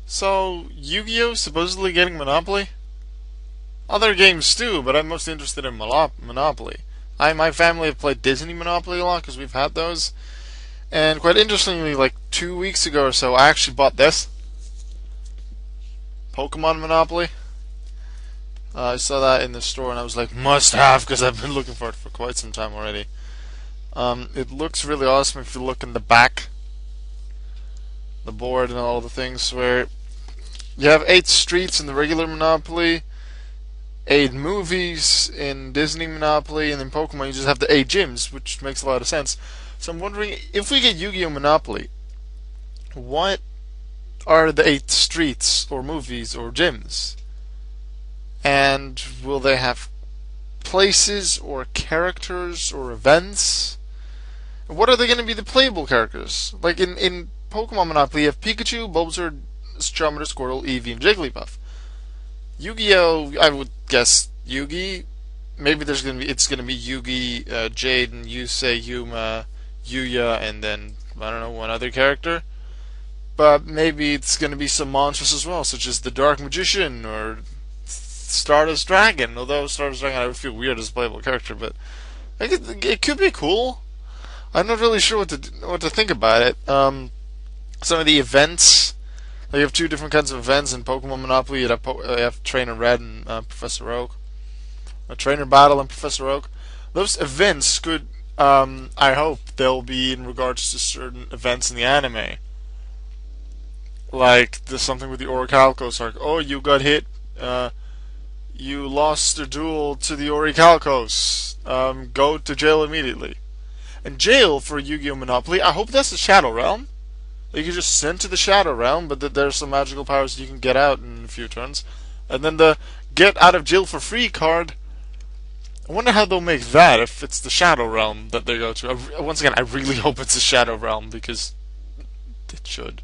So, Yu-Gi-Oh! Supposedly getting Monopoly? Other games too, but I'm most interested in Monopoly. My family have played Disney Monopoly a lot because we've had those. And quite interestingly, like 2 weeks ago or so, I actually bought this Pokemon Monopoly. I saw that in the store and I was like, must have, because I've been looking for it for quite some time already. It looks really awesome if you look in the back, the board and all the things where you have 8 streets in the regular Monopoly, 8 movies in Disney Monopoly, and in Pokemon you just have the 8 gyms, which makes a lot of sense. So I'm wondering if we get Yu-Gi-Oh! Monopoly, what are the 8 streets or movies or gyms? And will they have places or characters or events? What are they going to be the playable characters? Like in Pokemon Monopoly, you have Pikachu, Bulbasaur, Charmander, Squirtle, Eevee, and Jigglypuff. Yu-Gi-Oh! I would guess Yugi. Maybe it's gonna be Yugi, Jade, and Yusei, Yuma, Yuya, and then I don't know, one other character. But maybe it's gonna be some monsters as well, such as the Dark Magician or Stardust Dragon. Although Stardust Dragon, I would feel weird as a playable character, but it could be cool. I'm not really sure what to think about it. Some of the events. You have 2 different kinds of events in Pokemon Monopoly. You have Trainer Red and Professor Oak. A Trainer Battle and Professor Oak. Those events could, I hope, they'll be in regards to certain events in the anime. Like, there's something with the Orichalcos, like, oh, you got hit, you lost a duel to the Orichalcos, go to jail immediately. And jail for Yu-Gi-Oh! Monopoly, I hope that's the Shadow Realm. You can just send to the Shadow Realm, but that there's some magical powers you can get out in a few turns. And then the get out of jail for free card. I wonder how they'll make that if it's the Shadow Realm that they go to. Once again, I really hope it's the Shadow Realm because it should.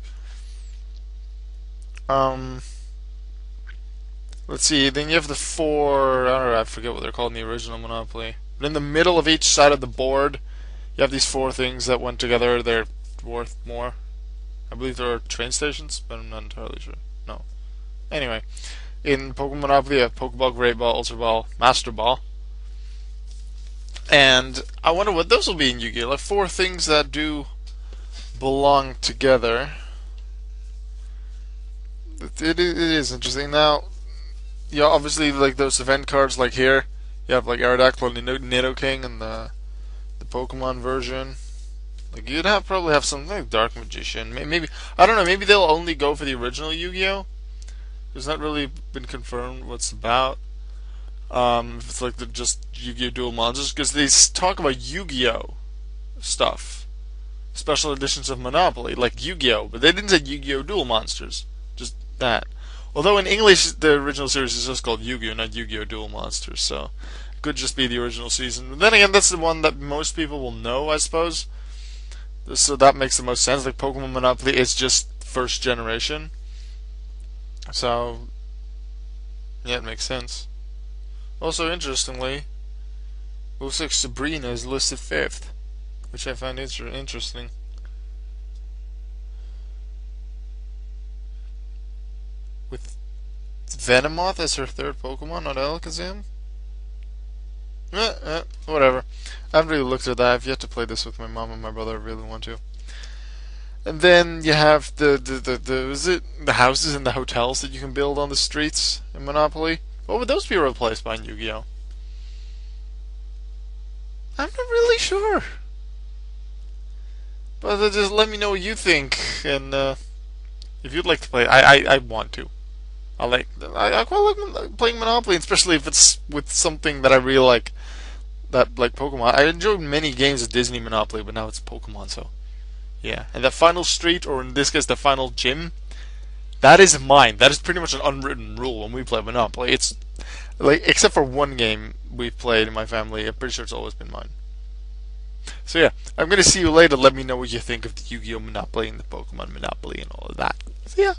Um, let's see. Then you have the 4. I don't know. I forget what they're called in the original Monopoly. But in the middle of each side of the board, you have these 4 things that went together. They're worth more. I believe there are train stations, but I'm not entirely sure. No. Anyway, in Pokemon Monopoly, you have Pokeball, Great Ball, Ultra Ball, Master Ball. And I wonder what those will be in Yu-Gi-Oh! Like 4 things that do belong together. It is interesting. Now, yeah, obviously, like those event cards, like here, you have like Aerodactyl and Nidoking and the Pokemon version. Like you'd probably have something like Dark Magician. Maybe I don't know. Maybe they'll only go for the original Yu-Gi-Oh. It's not really been confirmed what's about. If it's like just Yu-Gi-Oh! Dual Monsters, because they talk about Yu-Gi-Oh! Stuff, special editions of Monopoly, like Yu-Gi-Oh! But they didn't say Yu-Gi-Oh! Dual Monsters. Just that. Although in English the original series is just called Yu-Gi-Oh! Not Yu-Gi-Oh! Dual Monsters, so it could just be the original season. But then again, that's the one that most people will know, I suppose. So that makes the most sense. Like Pokemon Monopoly is just first generation. So, yeah, it makes sense. Also, interestingly, it looks like Sabrina is listed 5th, which I find interesting. With Venomoth as her 3rd Pokemon, not Alakazam? Whatever. I haven't really looked at that. I've yet to play this with my mom and my brother. I really want to. And then you have the houses and the hotels that you can build on the streets in Monopoly. What would those be replaced by in Yu-Gi-Oh? I'm not really sure. But just let me know what you think, and if you'd like to play, I want to. I quite like playing Monopoly, especially if it's with something that I really like. That like Pokemon. I enjoyed many games of Disney Monopoly, but now it's Pokemon, so yeah. And the final street, or in this case, the final gym, that is mine. That is pretty much an unwritten rule when we play Monopoly. It's like, except for one game we've played in my family, I'm pretty sure it's always been mine. So yeah, I'm gonna see you later. Let me know what you think of the Yu-Gi-Oh! Monopoly and the Pokemon Monopoly and all of that. So yeah.